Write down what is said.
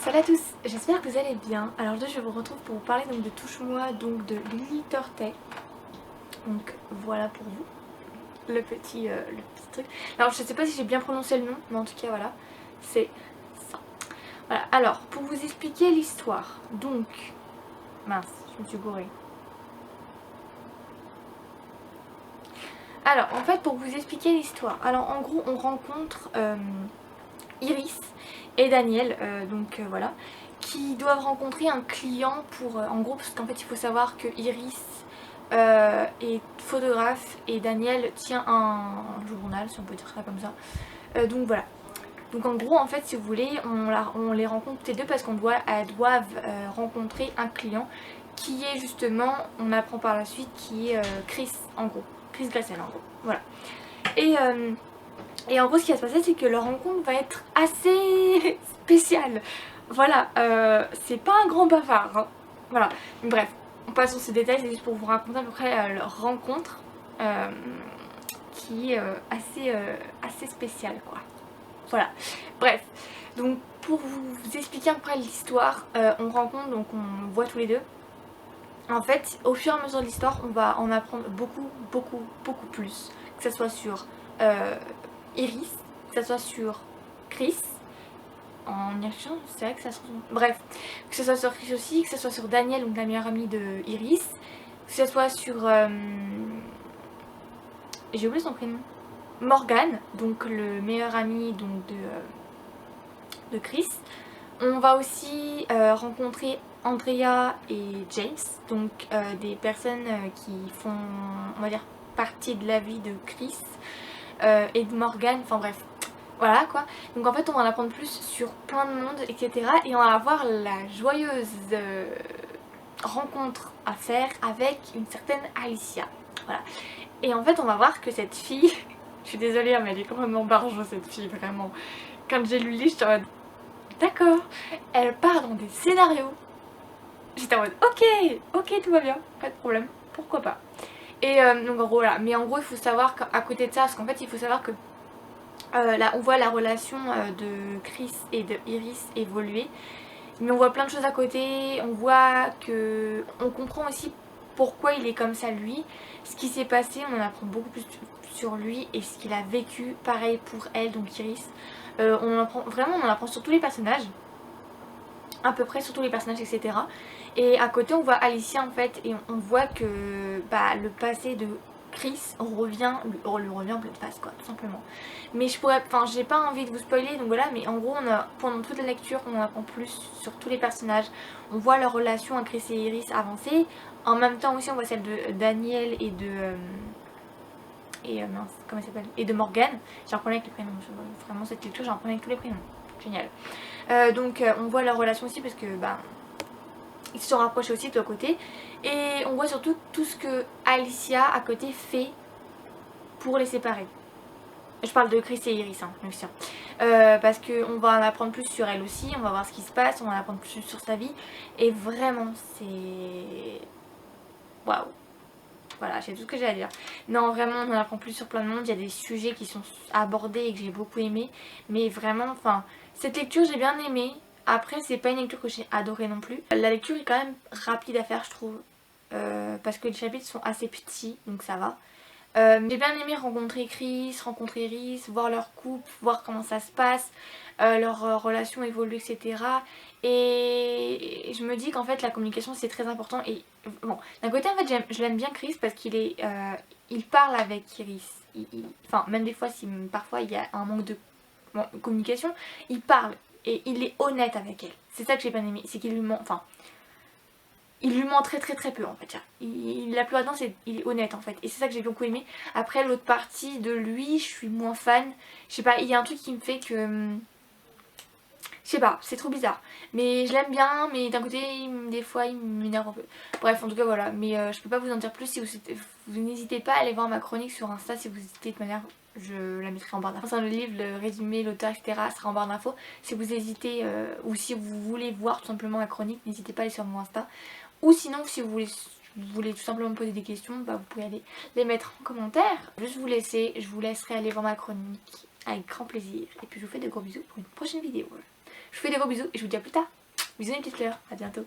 Salut à tous, j'espère que vous allez bien. Alors aujourd'hui je vous retrouve pour vous parler donc de Touche-moi, donc de Lily Tortay. Donc voilà pour vous le petit truc. Alors je sais pas si j'ai bien prononcé le nom, mais en tout cas voilà, c'est ça. Voilà, alors pour vous expliquer l'histoire, donc... Mince, je me suis gourée. Alors en fait pour vous expliquer l'histoire, alors en gros on rencontre Iris et Daniel, voilà, qui doivent rencontrer un client pour... en gros, parce qu'en fait il faut savoir que Iris est photographe et Daniel tient un journal, si on peut dire ça comme ça. Donc voilà. Donc en gros, en fait, si vous voulez, on les rencontre toutes les deux parce qu'elles doivent rencontrer un client qui est justement, on apprend par la suite, qui est Chris, en gros. Chris Gressel, en gros. Voilà. Et en gros ce qui va se passer c'est que leur rencontre va être assez spéciale. Voilà, c'est pas un grand bavard, hein. Voilà, bref, on passe sur ces détails, c'est juste pour vous raconter à peu près leur rencontre qui est assez spéciale quoi. Voilà, bref, donc pour vous expliquer à peu près l'histoire, on rencontre, donc on voit tous les deux. En fait, au fur et à mesure de l'histoire, on va en apprendre beaucoup plus. Que ce soit sur Iris, que ce soit sur Chris. En y réfléchissant, c'est vrai que ça se... Bref, que ce soit sur Chris aussi, que ce soit sur Daniel, donc la meilleure amie de Iris. Que ce soit sur... j'ai oublié son prénom. Morgan, donc le meilleur ami donc, de Chris. On va aussi rencontrer Andrea et James, donc des personnes qui font, on va dire, partie de la vie de Chris et de Morgan, enfin bref, voilà quoi. Donc en fait on va en apprendre plus sur plein de monde, etc. Et on va avoir la joyeuse rencontre à faire avec une certaine Alicia, voilà. Et en fait on va voir que cette fille, je suis désolée mais elle est complètement barjo cette fille, vraiment. Quand j'ai lu le livre, j'étais en mode d'accord, elle part dans des scénarios. J'étais en mode ok tout va bien, pas de problème, pourquoi pas. Et donc en gros là, mais en gros il faut savoir qu'à côté de ça, parce qu'en fait il faut savoir que là on voit la relation de Chris et de Iris évoluer. Mais on voit plein de choses à côté, on voit que... On comprend aussi pourquoi il est comme ça lui, ce qui s'est passé, on en apprend beaucoup plus sur lui et ce qu'il a vécu, pareil pour elle, donc Iris. On en apprend, vraiment on en apprend sur tous les personnages, à peu près sur tous les personnages, etc. Et à côté on voit Alicia en fait, et on voit que bah, le passé de Chris lui revient en pleine face quoi, tout simplement. Mais j'ai pas envie de vous spoiler, donc voilà, mais en gros pendant toute la lecture on en apprend plus sur tous les personnages. On voit leur relation à Chris et Iris avancer. En même temps aussi on voit celle de Daniel et de... mince, comment elle s'appelle, et de Morgan. J'en prenais avec les prénoms, vraiment cette lecture j'en prenais avec tous les prénoms, génial. On voit leur relation aussi parce que bah, ils se sont rapprochés aussi de l'autre côté. Et on voit surtout tout ce que Alicia à côté fait pour les séparer. Je parle de Chris et Iris, hein, bien sûr. Parce qu'on va en apprendre plus sur elle aussi, on va voir ce qui se passe, on va en apprendre plus sur sa vie. Et vraiment, c'est... Waouh! Voilà, c'est tout ce que j'ai à dire. Non, vraiment, on en apprend plus sur plein de monde. Il y a des sujets qui sont abordés et que j'ai beaucoup aimé. Mais vraiment, enfin, cette lecture, j'ai bien aimé. Après, c'est pas une lecture que j'ai adorée non plus. La lecture est quand même rapide à faire, je trouve. Parce que les chapitres sont assez petits, donc ça va. J'ai bien aimé rencontrer Chris, rencontrer Iris, voir leur couple, voir comment ça se passe, leur relation évolue, etc. Et je me dis qu'en fait la communication c'est très important. Et bon, d'un côté en fait je l'aime bien Chris parce qu'il est, il parle avec Iris. Enfin même des fois si parfois il y a un manque de communication, il parle et il est honnête avec elle. C'est ça que j'ai bien aimé, c'est qu'il lui ment, enfin... Il lui ment très peu en fait. La plupart du temps il est honnête en fait. Et c'est ça que j'ai beaucoup aimé. Après l'autre partie de lui, je suis moins fan. Je sais pas, il y a un truc qui me fait que... Je sais pas, c'est trop bizarre. Mais je l'aime bien, mais d'un côté, des fois, il m'énerve un peu. Bref, en tout cas, voilà. Mais je peux pas vous en dire plus. Si vous n'hésitez pas à aller voir ma chronique sur Insta si vous hésitez. De toute manière, je la mettrai en barre d'infos. Enfin, le livre, le résumé, l'auteur, etc. sera en barre d'infos. Si vous hésitez ou si vous voulez voir tout simplement ma chronique, n'hésitez pas à aller sur mon Insta. Ou sinon, si vous voulez tout simplement me poser des questions, bah, vous pouvez aller les mettre en commentaire. Juste vous laisser, je vous laisserai aller voir ma chronique avec grand plaisir. Et puis je vous fais de gros bisous pour une prochaine vidéo. Je Je vous fais des gros bisous et je vous dis à plus tard. Bisous mes petites fleurs, à bientôt.